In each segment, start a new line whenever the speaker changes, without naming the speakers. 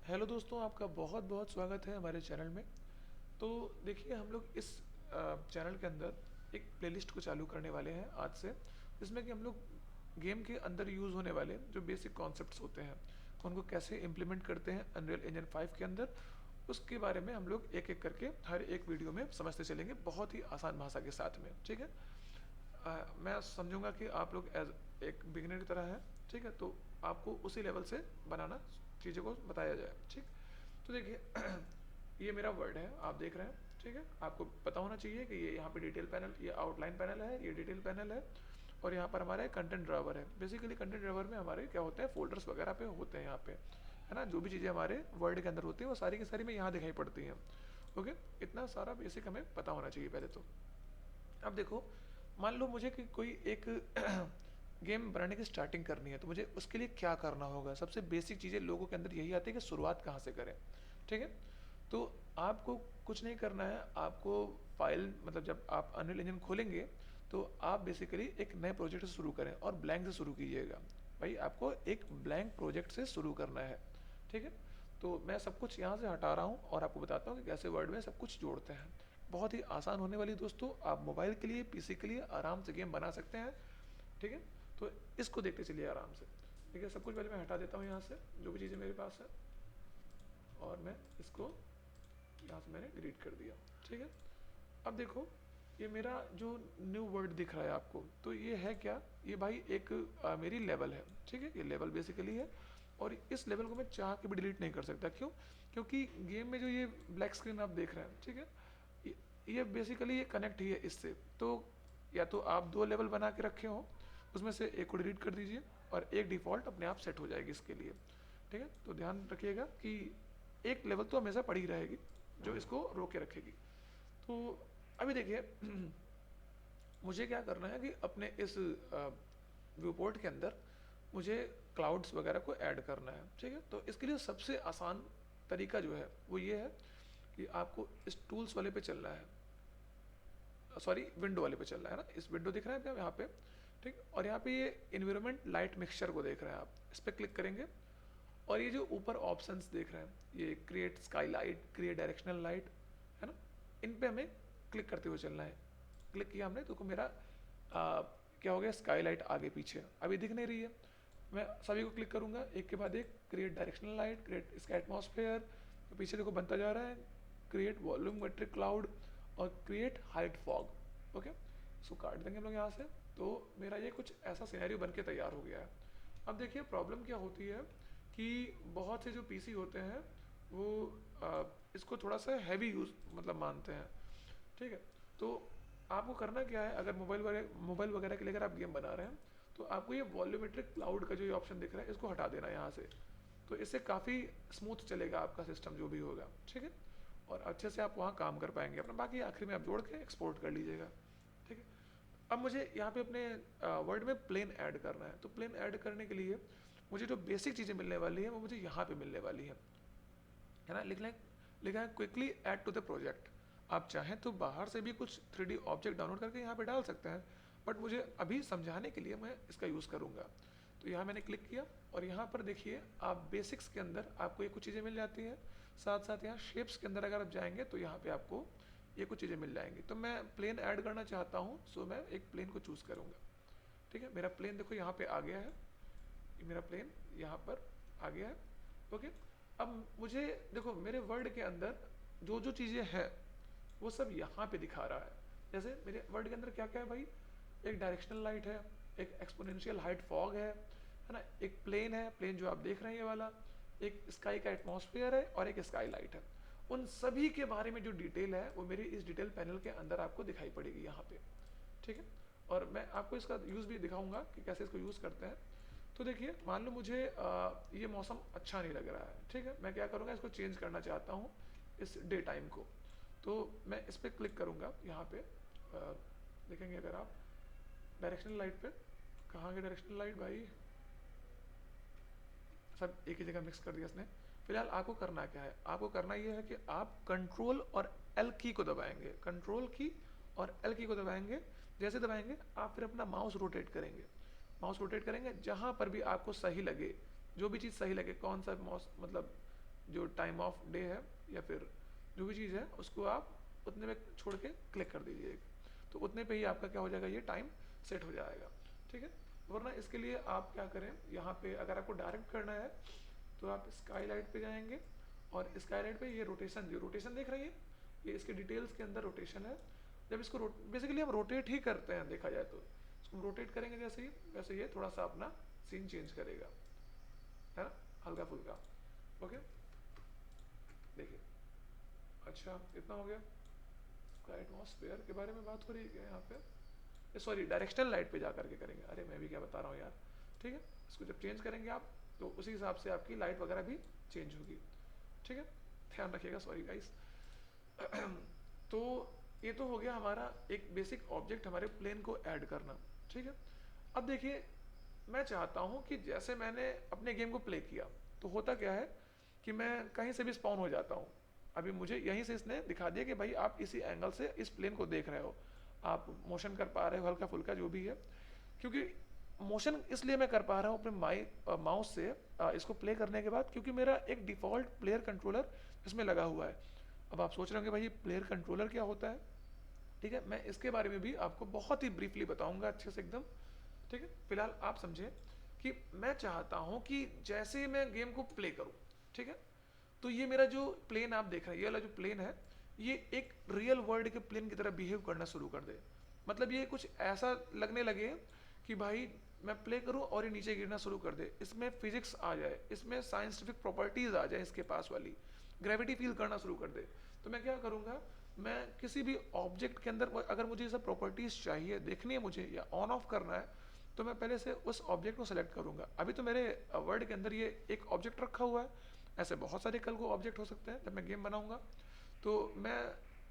Hello दोस्तों, आपका बहुत बहुत स्वागत है हमारे चैनल में। तो देखिए, हम लोग इस चैनल के अंदर एक प्लेलिस्ट को चालू करने वाले हैं आज से, जिसमें कि हम लोग गेम के अंदर यूज़ होने वाले जो बेसिक कॉन्सेप्ट्स होते हैं उनको कैसे इम्प्लीमेंट करते हैं अनरियल इंजन 5 के अंदर, उसके बारे में हम लोग एक एक करके हर एक वीडियो में समझते चलेंगे, बहुत ही आसान भाषा के साथ में। ठीक है। मैं समझूंगा कि आप लोग एज एक बिगिनर की तरह हैं। ठीक है, तो आपको उसी लेवल से बनाना चीज़ों को बताया जाए। ठीक। तो देखिए ये मेरा वर्ड है, आप देख रहे हैं। ठीक है, आपको पता होना चाहिए कि ये यहाँ पे डिटेल पैनल, ये आउटलाइन पैनल है, ये डिटेल पैनल है, और यहाँ पर हमारा कंटेंट ड्राइवर है। बेसिकली कंटेंट ड्राइवर में हमारे क्या होते हैं, फोल्डर्स वगैरह पे होते हैं यहाँ पे, है ना। जो भी चीज़ें हमारे वर्ड के अंदर होती हैं वो सारी की सारी में यहाँ दिखाई पड़ती हैं। ओके, इतना सारा बेसिक हमें पता होना चाहिए पहले तो। अब देखो, मान लो मुझे कि कोई एक गेम बनाने की स्टार्टिंग करनी है, तो मुझे उसके लिए क्या करना होगा। सबसे बेसिक चीज़ें लोगों के अंदर यही आती है कि शुरुआत कहाँ से करें। ठीक है, तो आपको कुछ नहीं करना है। आपको फाइल, मतलब जब आप अनरियल इंजन खोलेंगे तो आप बेसिकली एक नए प्रोजेक्ट से शुरू करें और ब्लैंक से शुरू कीजिएगा। भाई, आपको एक ब्लैंक प्रोजेक्ट से शुरू करना है। ठीक है, तो मैं सब कुछ यहाँ से हटा रहा हूँ और आपको बताता हूँ कि कैसे वर्ड में सब कुछ जोड़ते हैं। बहुत ही आसान होने वाली दोस्तों, आप मोबाइल के लिए, पीसी के लिए आराम से गेम बना सकते हैं। ठीक है, तो इसको देखते चलिए आराम से। ठीक है, सब कुछ पहले मैं हटा देता हूँ यहाँ से जो भी चीज़ें मेरे पास है, और मैं इसको यहाँ से मैंने डिलीट कर दिया। ठीक है, अब देखो, ये मेरा जो न्यू वर्ड दिख रहा है आपको, तो ये है क्या, ये भाई एक मेरी लेवल है। ठीक है, ये लेवल बेसिकली है, और इस लेवल को मैं चाह के भी डिलीट नहीं कर सकता। क्यों? क्योंकि गेम में जो ये ब्लैक स्क्रीन आप देख रहे हैं, ठीक है, ये बेसिकली ये कनेक्ट ही है इससे। तो या तो आप दो लेवल बना के रखे हो, उसमें से एक को डिलीट कर दीजिए और एक डिफ़ॉल्ट अपने आप सेट हो जाएगी इसके लिए। ठीक है, तो ध्यान रखिएगा कि एक लेवल तो हमेशा पड़ी रहेगी जो इसको रोके रखेगी। तो अभी देखिए मुझे क्या करना है कि अपने इस व्यू पोर्ट के अंदर मुझे क्लाउड्स वगैरह को ऐड करना है। ठीक है, तो इसके लिए सबसे आसान तरीका जो है वो ये है कि आपको इस टूल्स वाले पे चलना है, सॉरी विंडो वाले पे चलना है ना। इस विंडो दिख रहा है क्या यहाँ पे? ठीक, और यहाँ पे ये इन्वायरमेंट लाइट मिक्सचर को देख रहे हैं आप, इस पर क्लिक करेंगे और ये जो ऊपर ऑप्शंस देख रहे हैं, ये create sky light, create directional light, है ना, इन पे हमें क्लिक करते हुए चलना है। क्लिक किया हमने तो मेरा क्या हो गया, स्काई लाइट आगे पीछे अभी दिख नहीं रही है। मैं सभी को क्लिक करूंगा एक के बाद एक, create directional light, create sky atmosphere, तो पीछे देखो बनता जा रहा है, क्रिएट वॉल्यूम मेट्रिक क्लाउड और क्रिएट हाइट फॉग। ओके, इसको काट देंगे हम लोग यहाँ से। तो मेरा ये कुछ ऐसा सिनेरियो बन के तैयार हो गया है। अब देखिए प्रॉब्लम क्या होती है कि बहुत से जो पीसी होते हैं वो इसको थोड़ा सा हैवी यूज मतलब मानते हैं। ठीक है, तो आपको करना क्या है, अगर मोबाइल वगैरह के लिए अगर आप गेम बना रहे हैं तो आपको ये वॉल्यूमेट्रिक क्लाउड का जो ये ऑप्शन दिख रहा है इसको हटा देना है यहाँ से। तो इससे काफ़ी स्मूथ चलेगा आपका सिस्टम जो भी होगा। ठीक है, और अच्छे से आप वहाँ काम कर पाएंगे अपना, बाकी आखिर में आप जोड़ के एक्सपोर्ट कर लीजिएगा। ठीक है, अब मुझे यहाँ पे अपने वर्ड में प्लेन ऐड करना है। तो प्लेन ऐड करने के लिए मुझे जो बेसिक चीज़ें मिलने वाली है वो मुझे यहाँ पे मिलने वाली है ना। लिखा है quickly add to the project. आप चाहें तो बाहर से भी कुछ 3D ऑब्जेक्ट डाउनलोड करके यहाँ पे डाल सकते हैं, बट मुझे अभी समझाने के लिए मैं इसका यूज़ करूँगा। तो यहाँ मैंने क्लिक किया और यहाँ पर देखिए आप बेसिक्स के अंदर आपको ये कुछ चीज़ें मिल जाती हैं। साथ साथ यहाँ शेप्स के अंदर अगर आप जाएंगे तो यहाँ पे आपको ये कुछ चीज़ें मिल जाएंगी। तो मैं प्लेन ऐड करना चाहता हूँ, सो मैं एक प्लेन को चूज़ करूँगा। ठीक है, मेरा प्लेन देखो यहाँ पे आ गया है, ये मेरा प्लेन यहाँ पर आ गया है। ओके, अब मुझे देखो मेरे वर्ड के अंदर जो जो चीज़ें हैं वो सब यहाँ पे दिखा रहा है। जैसे मेरे वर्ड के अंदर क्या क्या है भाई, एक डायरेक्शनल लाइट है, एक एक्सपोनेंशियल हाइट फॉग है ना, एक प्लेन है, प्लेन जो आप देख रहे हैं ये वाला, एक स्काई का एटमॉस्फेयर है और एक स्काई लाइट है। उन सभी के बारे में जो डिटेल है वो मेरी इस डिटेल पैनल के अंदर आपको दिखाई पड़ेगी यहाँ पे। ठीक है, और मैं आपको इसका यूज़ भी दिखाऊंगा कि कैसे इसको यूज़ करते हैं। तो देखिए मान लो मुझे ये मौसम अच्छा नहीं लग रहा है। ठीक है, मैं क्या करूँगा, इसको चेंज करना चाहता हूँ इस डे टाइम को। तो मैं इस पर क्लिक करूँगा यहाँ पे, देखेंगे अगर आप डायरेक्शनल लाइट पे, कहाँ गई डायरेक्शनल लाइट भाई, सब एक ही जगह मिक्स कर दिया इसने। फिलहाल आपको करना क्या है, आपको करना ये है कि आप कंट्रोल और एल की को दबाएंगे, कंट्रोल की और एल की को दबाएंगे। जैसे दबाएंगे आप फिर अपना माउस रोटेट करेंगे, माउस रोटेट करेंगे जहाँ पर भी आपको सही लगे, जो भी चीज़ सही लगे, कौन सा माउस मतलब जो टाइम ऑफ डे है या फिर जो भी चीज़ है उसको आप उतने में छोड़ के क्लिक कर दीजिए, तो उतने पे ही आपका क्या हो जाएगा, ये टाइम सेट हो जाएगा। ठीक है, वरना इसके लिए आप क्या करें, यहाँ पे अगर आपको डायरेक्ट करना है तो आप स्काई लाइट पे जाएंगे और स्काई लाइट पे ये रोटेशन, जो रोटेशन देख रही है, ये इसके डिटेल्स के अंदर रोटेशन है। जब इसको बेसिकली हम रोटेट ही करते हैं देखा जाए तो, इसको रोटेट करेंगे जैसे ही, वैसे ये थोड़ा सा अपना सीन चेंज करेगा, है ना, हल्का फुल्का। ओके, देखिए, अच्छा इतना हो गया। एटमॉस्फेयर के बारे में बात हो रही है क्या यहाँ पे, सॉरी डायरेक्शनल लाइट पे जा करके करेंगे, अरे मैं भी क्या बता रहा हूँ यार। ठीक है, इसको जब चेंज करेंगे आप तो उसी हिसाब से आपकी लाइट वगैरह भी चेंज होगी। ठीक है, ध्यान रखिएगा, सॉरी गाइस। तो ये तो हो गया हमारा एक बेसिक ऑब्जेक्ट हमारे प्लेन को ऐड करना। ठीक है, अब देखिए मैं चाहता हूँ कि जैसे मैंने अपने गेम को प्ले किया तो होता क्या है कि मैं कहीं से भी स्पॉन हो जाता हूँ। अभी मुझे यहीं से इसने दिखा दिया कि भाई आप इसी एंगल से इस प्लेन को देख रहे हो, आप मोशन कर पा रहे हो हल्का फुल्का जो भी है, क्योंकि मोशन इसलिए मैं कर पा रहा हूँ अपने माउस से इसको प्ले करने के बाद, क्योंकि मेरा एक डिफ़ॉल्ट प्लेयर कंट्रोलर इसमें लगा हुआ है। अब आप सोच रहे होंगे भाई ये प्लेयर कंट्रोलर क्या होता है। ठीक है, मैं इसके बारे में भी आपको बहुत ही ब्रीफली बताऊंगा अच्छे से एकदम। ठीक है, फिलहाल आप समझे कि मैं चाहता हूं कि जैसे ही मैं गेम को प्ले करूं, ठीक है, तो ये मेरा जो प्लेन आप देख रहे हैं, ये वाला जो प्लेन है, ये एक रियल वर्ल्ड के प्लेन की तरह बिहेव करना शुरू कर दे। मतलब ये कुछ ऐसा लगने लगे कि भाई मैं प्ले करूं और ये नीचे गिरना शुरू कर दे, इसमें फिजिक्स आ जाए, इसमें साइंटिफिक प्रॉपर्टीज आ जाए इसके पास वाली, ग्रेविटी फील करना शुरू कर दे। तो मैं क्या करूंगा, मैं किसी भी ऑब्जेक्ट के अंदर अगर मुझे ये सब प्रॉपर्टीज चाहिए देखनी है मुझे या ऑन ऑफ करना है, तो मैं पहले से उस ऑब्जेक्ट को सेलेक्ट करूंगा। अभी तो मेरे वर्ड के अंदर ये एक ऑब्जेक्ट रखा हुआ है, ऐसे बहुत सारे कल को ऑब्जेक्ट हो सकते हैं। जब मैं गेम बनाऊंगा तो मैं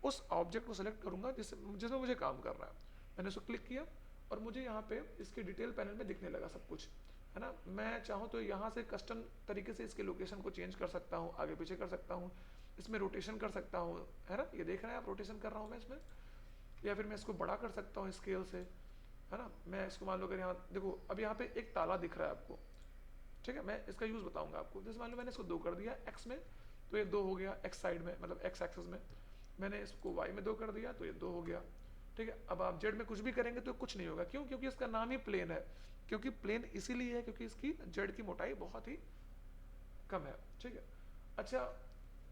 उस ऑब्जेक्ट को सेलेक्ट करूंगा जिसमें मुझे काम करना है। मैंने उसको क्लिक किया और मुझे यहाँ पे इसके डिटेल पैनल में दिखने लगा सब कुछ, है ना। मैं चाहूँ तो यहाँ से कस्टम तरीके से इसके लोकेशन को चेंज कर सकता हूँ, आगे पीछे कर सकता हूँ, इसमें रोटेशन कर सकता हूँ, है ना, ये देख रहे हैं आप, रोटेशन कर रहा हूँ मैं इसमें। या फिर मैं इसको बड़ा कर सकता हूँ स्केल से, है ना। मैं इसको मान लो अगर यहाँ देखो, अब यहाँ पे एक ताला दिख रहा है आपको, ठीक है, मैं इसका यूज़ बताऊंगा आपको। जैसे मान लो मैंने इसको 2 कर दिया एक्स में, तो ये 2 हो गया एक्स साइड में, मतलब एक्स एक्सेस में। मैंने इसको वाई में 2 कर दिया तो ये 2 हो गया। ठीक है, अब आप जेड में कुछ भी करेंगे तो कुछ नहीं होगा, क्यों, क्योंकि इसका नाम ही प्लेन है। क्योंकि प्लेन इसीलिए है क्योंकि इसकी जेड की मोटाई बहुत ही कम है। ठीक है, अच्छा,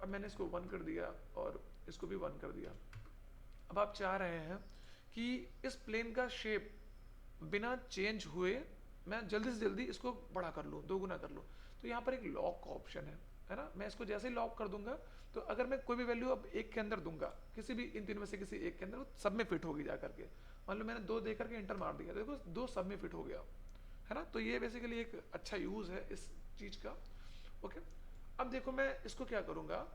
अब मैंने इसको 1 कर दिया और इसको भी 1 कर दिया। अब आप चाह रहे हैं कि इस प्लेन का शेप बिना चेंज हुए मैं जल्दी से जल्दी इसको बड़ा कर लूँ, 2 गुना कर लूँ। तो यहाँ पर एक लॉक का ऑप्शन है ना। मैं इसको जैसे ही लॉक कर दूंगा तो अगर मैं कोई भी वैल्यू अब एक के अंदर दूंगा, किसी भी इन तीन में से किसी एक के अंदर, वो सब में फिट होगी जा करके। मान लो मैंने 2 दे करके इंटर मार दिया, देखो 2 सब में फिट हो गया, है ना। तो ये बेसिकली एक अच्छा यूज़ है इस चीज़ का। ओके, अब देखो मैं इसको क्या करूँगा,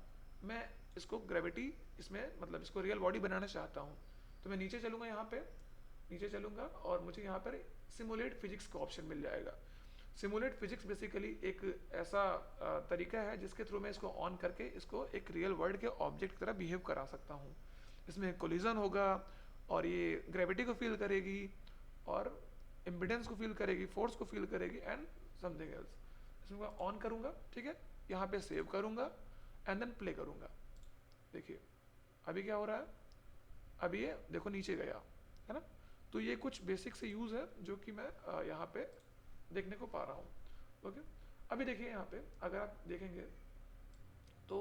मैं इसको ग्रेविटी इसमें मतलब इसको रियल बॉडी बनाना चाहता हूँ। तो मैं नीचे चलूँगा, यहाँ पे नीचे चलूँगा और मुझे यहाँ पर सिमुलेट फिजिक्स का ऑप्शन मिल जाएगा। सिमुलेट फिजिक्स बेसिकली एक ऐसा तरीका है जिसके थ्रू मैं इसको ऑन करके इसको एक रियल वर्ल्ड के ऑब्जेक्ट की तरह बिहेव करा सकता हूँ। इसमें कोलिजन होगा और ये ग्रेविटी को फील करेगी और इम्पिडेंस को फील करेगी, फोर्स को फील करेगी एंड समथिंग एल्स। इसमें मैं ऑन करूँगा, ठीक है, यहाँ पे सेव करूँगा एंड देन प्ले करूँगा। देखिए अभी क्या हो रहा है, अभी ये देखो नीचे गया, है ना। तो ये कुछ बेसिक से यूज़ है जो कि मैं यहाँ पे देखने को पा रहा हूँ। ओके, अभी देखिए यहाँ पे अगर आप देखेंगे तो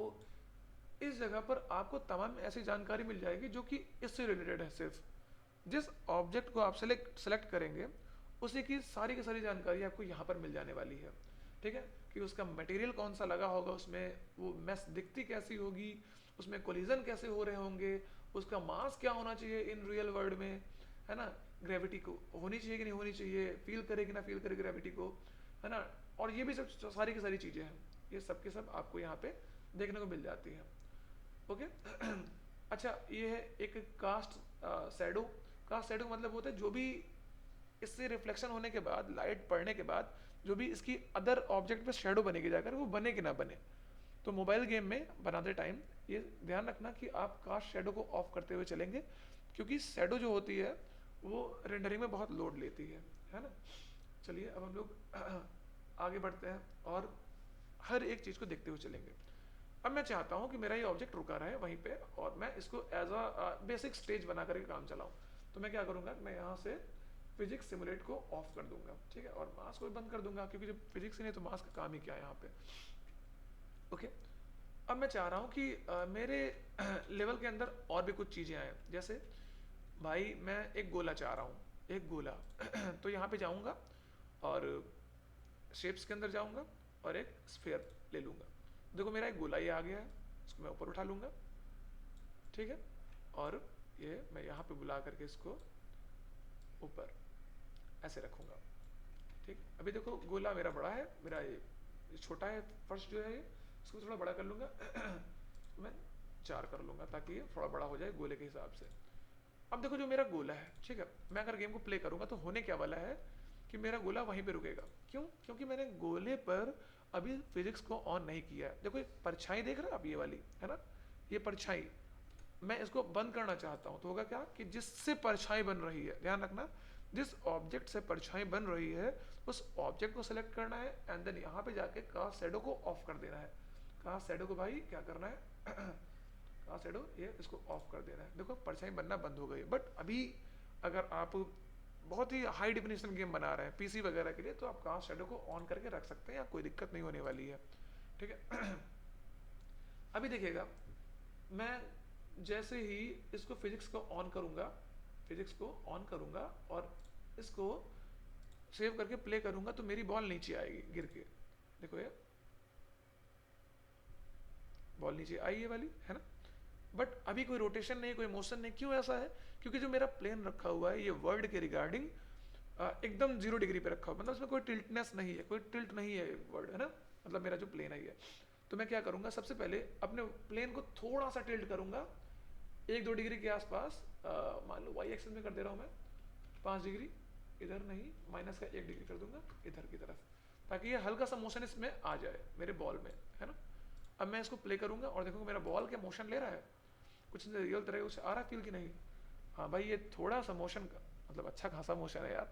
इस जगह पर आपको तमाम ऐसी जानकारी मिल जाएगी जो कि इससे रिलेटेड है। सिर्फ जिस ऑब्जेक्ट को आप सेलेक्ट करेंगे उसी की सारी जानकारी आपको यहाँ पर मिल जाने वाली है। ठीक है, कि उसका मटेरियल कौन सा लगा होगा, उसमें वो मैस दिखती कैसी होगी, उसमें कोलिजन कैसे हो रहे होंगे, उसका मास क्या होना चाहिए इन रियल वर्ल्ड में, है ना, ग्रेविटी को होनी चाहिए कि नहीं होनी चाहिए, फील करे कि ना फील करे ग्रेविटी को, है ना। और ये भी सब सारी की सारी चीज़ें हैं, ये सब के सब आपको यहाँ पे देखने को मिल जाती हैं। ओके, अच्छा, ये है एक कास्ट शैडो। कास्ट शैडो मतलब होता है जो भी इससे रिफ्लेक्शन होने के बाद, लाइट पड़ने के बाद जो भी इसकी अदर ऑब्जेक्ट पे शेडो बनेगी जाकर, वो बने कि ना बने। तो मोबाइल गेम में बनाते टाइम ये ध्यान रखना कि आप कास्ट शेडो को ऑफ करते हुए चलेंगे, क्योंकि शेडो जो होती है वो रेंडरिंग में बहुत लोड लेती है ना। चलिए अब हम लोग आगे बढ़ते हैं और हर एक चीज़ को देखते हुए चलेंगे। अब मैं चाहता हूँ कि मेरा ये ऑब्जेक्ट रुका रहे वहीं पे और मैं इसको एज अ बेसिक स्टेज बना करके काम चलाऊँ। तो मैं क्या करूँगा, मैं यहाँ से फिजिक्स सिमुलेट को ऑफ कर दूंगा, ठीक है, और मास को भी बंद कर दूंगा, क्योंकि जब फिजिक्स ही नहीं तो मास का काम ही क्या है यहाँ पे। ओके। अब मैं चाह रहा हूँ कि मेरे लेवल के अंदर और भी कुछ चीज़ें आए, जैसे भाई मैं एक गोला चाह रहा हूँ, एक गोला तो यहाँ पे जाऊँगा और शेप्स के अंदर जाऊँगा और एक स्फीयर ले लूँगा। देखो मेरा एक गोला ये आ गया है, इसको मैं ऊपर उठा लूँगा, ठीक है, और ये मैं यहाँ पे बुला करके इसको ऊपर ऐसे रखूँगा, ठीक। अभी देखो गोला मेरा बड़ा है, मेरा ये छोटा है फर्श जो है ये, इसको थोड़ा बड़ा कर लूँगा मैं 4 कर लूँगा ताकि ये थोड़ा बड़ा हो जाए गोले के हिसाब से। अब देखो जो मेरा गोला है, ठीक है, मैं अगर गेम को प्ले करूँगा तो होने क्या वाला है कि मेरा गोला वहीं पे रुकेगा। क्यों? क्योंकि मैंने गोले पर अभी फिजिक्स को ऑन नहीं किया है। देखो एक परछाई देख रहे हो आप, ये वाली है ना, ये परछाई मैं इसको बंद करना चाहता हूँ, तो होगा क्या कि जिससे परछाई बन रही है, ध्यान रखना, जिस ऑब्जेक्ट से परछाई बन रही है उस ऑब्जेक्ट को सेलेक्ट करना है एंड देन यहाँ पे जाके कास्ट शैडो को ऑफ कर देना है। कास्ट शैडो को भाई क्या करना है कास्ट शैडो ये इसको ऑफ कर देना है। देखो परछाई बनना बंद हो गई। बट अभी अगर आप बहुत ही हाई डिफिनेशन गेम बना रहे हैं पीसी वगैरह के लिए तो आप कास्ट शैडो को ऑन करके रख सकते हैं, कोई दिक्कत नहीं होने वाली है, ठीक है। अभी देखिएगा मैं जैसे ही इसको फिजिक्स को ऑन करूंगा, फिजिक्स को ऑन करूंगा और इसको सेव करके प्ले करूंगा तो मेरी बॉल नीचे आएगी गिर के। देखो ये बॉल नीचे आई ये वाली है ना, बट अभी कोई रोटेशन नहीं, कोई मोशन नहीं। क्यों ऐसा है? क्योंकि जो मेरा प्लेन रखा हुआ है ये वर्ल्ड के रिगार्डिंग एकदम 0 डिग्री पे रखा हुआ, मतलब उसमें कोई टिल्टनेस नहीं है, कोई टिल्ट नहीं है वर्ल्ड, है ना, मतलब मेरा जो प्लेन है ये। तो मैं क्या करूंगा, सबसे पहले अपने प्लेन को थोड़ा सा टिल्ट करूंगा 1-2 डिग्री के आसपास, मान लो वाई एक्सिस में कर दे रहा हूँ मैं 5 डिग्री, इधर नहीं माइनस का 1 डिग्री कर दूंगा इधर की तरफ, ताकि ये हल्का सा मोशन इसमें आ जाए मेरे बॉल में, है ना। अब मैं इसको प्ले करूंगा और देखूंगा मेरा बॉल क्या मोशन ले रहा है, कुछ रियल तरह कुछ आ रहा है फील की नहीं। हाँ भाई ये थोड़ा सा मोशन का मतलब अच्छा खासा मोशन है यार,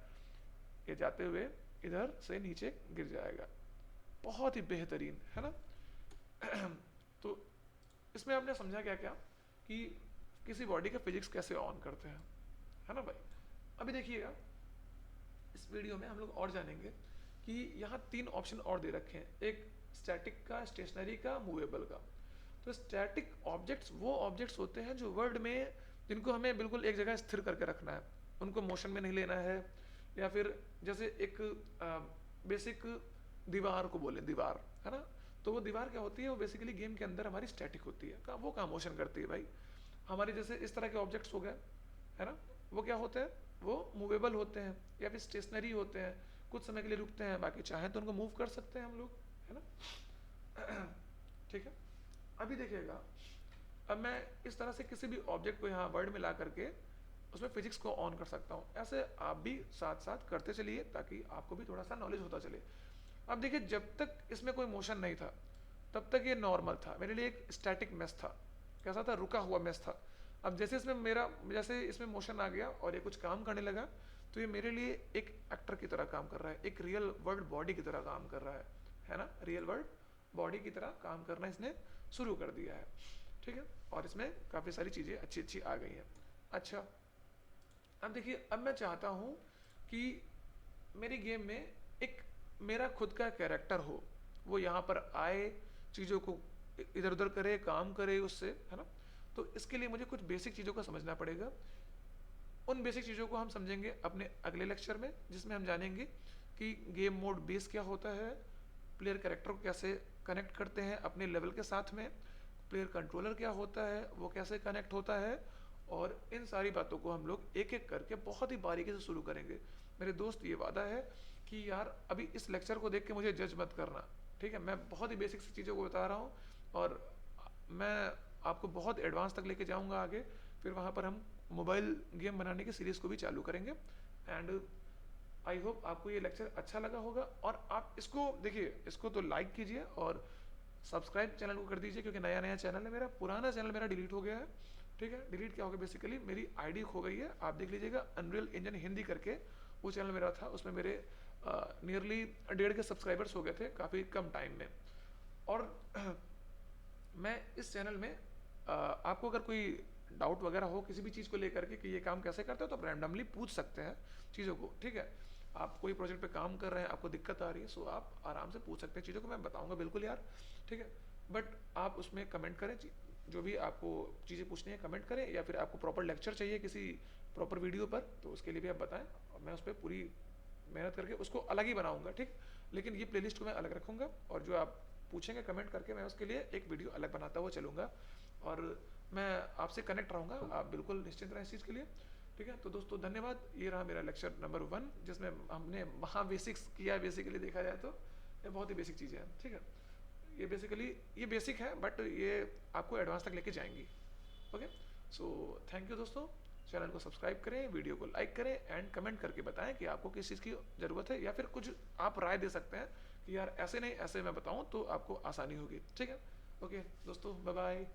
ये जाते हुए इधर से नीचे गिर जाएगा, बहुत ही बेहतरीन, है ना। तो इसमें आपने समझा क्या क्या कि किसी बॉडी का फिजिक्स कैसे ऑन करते हैं, है ना भाई। अभी देखिएगा इस वीडियो में हम लोग और जानेंगे कि यहाँ 3 ऑप्शन और दे रखे हैं, एक स्टैटिक का, स्टेशनरी का, मूवेबल का। तो स्टैटिक ऑब्जेक्ट्स वो ऑब्जेक्ट्स होते हैं जो वर्ल्ड में जिनको हमें बिल्कुल एक जगह स्थिर करके रखना है, उनको मोशन में नहीं लेना है, या फिर जैसे एक बेसिक दीवार को बोले, दीवार है ना, तो वो दीवार क्या होती है, वो बेसिकली गेम के अंदर हमारी स्टैटिक होती है, वो कहाँ मोशन करती है भाई। हमारे जैसे इस तरह के ऑब्जेक्ट्स हो गए, है ना, वो क्या होते हैं, वो मूवेबल होते हैं या फिर स्टेशनरी होते हैं, कुछ समय के लिए रुकते हैं, बाकी चाहें तो उनको मूव कर सकते हैं हम लोग, है ना। ठीक है। अभी देखिएगा अब मैं इस तरह से किसी भी ऑब्जेक्ट को यहाँ वर्ड में ला करके उसमें फिजिक्स को ऑन कर सकता हूँ। ऐसे आप भी साथ साथ करते चलिए ताकि आपको भी थोड़ा सा नॉलेज होता चले। अब देखिए जब तक इसमें कोई मोशन नहीं था तब तक ये नॉर्मल था, मेरे लिए एक स्टैटिक मेस था, कैसा था, रुका हुआ मेस था। अब जैसे इसमें मोशन आ गया और ये कुछ काम करने लगा तो ये मेरे लिए एक एक्टर की तरह काम कर रहा है, एक रियल वर्ल्ड बॉडी की तरह काम कर रहा है ना, रियल वर्ल्ड बॉडी की तरह काम करना इसने शुरू कर दिया है, ठीक है। और इसमें काफ़ी सारी चीज़ें अच्छी अच्छी आ गई हैं। अच्छा अब देखिए, अब मैं चाहता हूँ कि मेरी गेम में एक मेरा खुद का कैरेक्टर हो, वो यहाँ पर आए, चीज़ों को इधर उधर करे, काम करे उससे, है ना। तो इसके लिए मुझे कुछ बेसिक चीज़ों का समझना पड़ेगा। उन बेसिक चीज़ों को हम समझेंगे अपने अगले लेक्चर में, जिसमें हम जानेंगे कि गेम मोड बेस क्या होता है, प्लेयर कैरेक्टर को कैसे कनेक्ट करते हैं अपने लेवल के साथ में, प्लेयर कंट्रोलर क्या होता है, वो कैसे कनेक्ट होता है, और इन सारी बातों को हम लोग एक एक करके बहुत ही बारीकी से शुरू करेंगे। मेरे दोस्त ये वादा है कि यार अभी इस लेक्चर को देख के मुझे जज मत करना, ठीक है। मैं बहुत ही बेसिक सी चीज़ों को बता रहा हूँ और मैं आपको बहुत एडवांस तक लेके जाऊँगा आगे, फिर वहाँ पर हम मोबाइल गेम बनाने की सीरीज़ को भी चालू करेंगे। एंड आई होप आपको ये लेक्चर अच्छा लगा होगा, और आप इसको देखिए, इसको तो लाइक कीजिए और सब्सक्राइब चैनल को कर दीजिए, क्योंकि नया नया चैनल है मेरा, पुराना चैनल मेरा डिलीट हो गया है, ठीक है। डिलीट क्या हो गया, बेसिकली मेरी आईडी खो गई है, आप देख लीजिएगा अनरियल इंजन हिंदी करके वो चैनल मेरा था, उसमें मेरे नियरली 1.5 के सब्सक्राइबर्स हो गए थे काफ़ी कम टाइम में। और मैं इस चैनल में आपको अगर कोई डाउट वगैरह हो किसी भी चीज़ को लेकर के कि ये काम कैसे करते हो, तो आप रैंडमली पूछ सकते हैं चीज़ों को, ठीक है। आप कोई प्रोजेक्ट पे काम कर रहे हैं, आपको दिक्कत आ रही है, सो आप आराम से पूछ सकते हैं चीज़ों को, मैं बताऊंगा बिल्कुल यार, ठीक है। बट आप उसमें कमेंट करें, जो भी आपको चीज़ें पूछनी है कमेंट करें, या फिर आपको प्रॉपर लेक्चर चाहिए किसी प्रॉपर वीडियो पर, तो उसके लिए भी आप बताएं, और मैं उस पर पूरी मेहनत करके उसको अलग ही बनाऊंगा, ठीक। लेकिन ये प्लेलिस्ट को मैं अलग रखूंगा, और जो आप पूछेंगे कमेंट करके, मैं उसके लिए एक वीडियो अलग बनाता हुआ चलूँगा, और मैं आपसे कनेक्ट रहूँगा, आप बिल्कुल निश्चिंत रहें इस चीज़ के लिए, ठीक है। तो दोस्तों धन्यवाद, ये रहा मेरा लेक्चर नंबर 1, जिसमें हमने वहाँ बेसिक्स किया, बेसिकली देखा जाए तो ये बहुत ही बेसिक चीज़ें हैं, ठीक है। ये बेसिकली ये बेसिक है, बट ये आपको एडवांस तक लेके जाएंगी, ओके। सो थैंक यू दोस्तों, चैनल को सब्सक्राइब करें, वीडियो को लाइक करें, एंड कमेंट करके बताएं कि आपको किस चीज़ की ज़रूरत है, या फिर कुछ आप राय दे सकते हैं कि यार ऐसे नहीं ऐसे मैं बताऊं तो आपको आसानी होगी, ठीक है। ओके दोस्तों, बाय बाय।